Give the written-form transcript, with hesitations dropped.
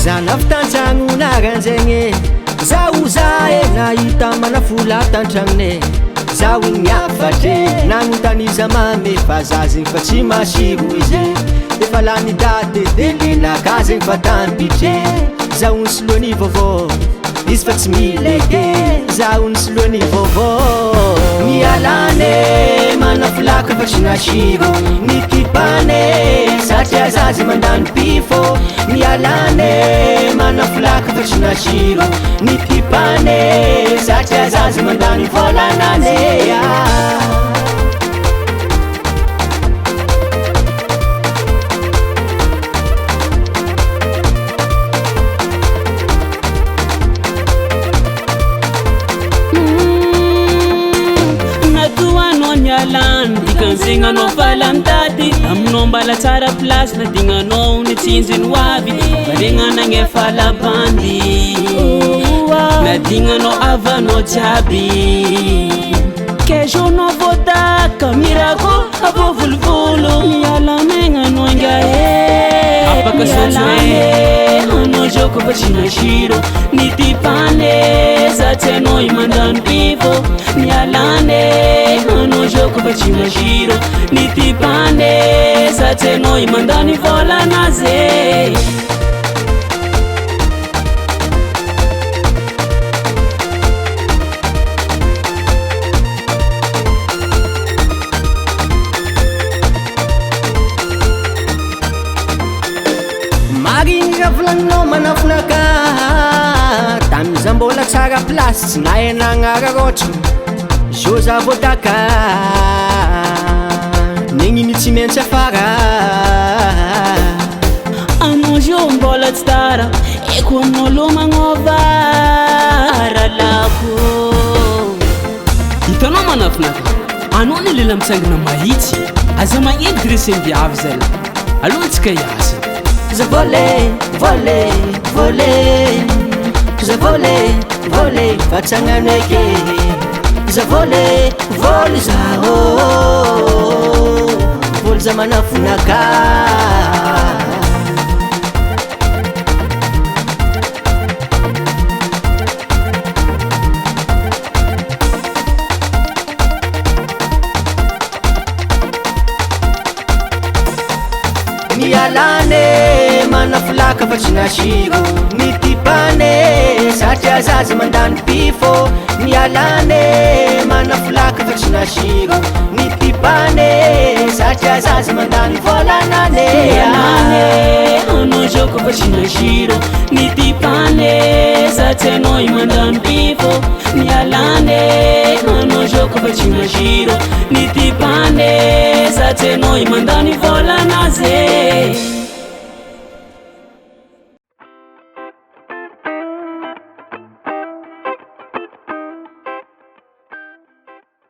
Zanafitantragno naranjegny zaho zahe nahita manafula tantragnone zaho miafatry nanontaniza mame fa za zegny fa tsy masiro izy efa lany daty de lenaka zegny fa tampitry zaho ny soloany vaovao izy fa tsy mileke zaho ny soloany vaovao mialane manafulaka fa tsy nasiro nikipane satria zazy mandany pifo mialane manafulaka fa tsy nasiro nikipane satria zazy mandany volananea Dikan'zegny falantady aminao mbala tsara place na dignanao ny tsinjiny hoavy varegnanagny falabandy na dignanao avanao jiaby kejonao vodaka mirako avô volovolo miala megnanao ingahe apaka sotsone anao joko fa tsy nasiro nitipane zatsy anao imandano pivo mialane anao joko fa tsy nasiro nitipane zatsy anao imandany volanaze marinira volaninao manafinaka tamiza mbola tsara plasy tsy nahenagnararotro zo za vodaka negniny tsy maintsy afara anao zio mbola tsy tara eko aminao lo magnova aralako hitanao manafinaka anao ny lela mitsangana mahitsy aza magnedy dresendiavy zay aloha tsika hiasa za volé, volé, volé, za volé, volé, fatsanganeke za volé, volé za volé za manafunaka mialane manafulaka fa tsy nasiro nitipane satria zazy mandany pifo mialane manafulaka fa tsy nasiro nitipane satria zazy mandany volanane mialane anao joko fa tsy nasiro nitipane zatsy anao imandany pifo mialane anao joko fa tsy nasiro nitipane zatsy anao imandany volanaze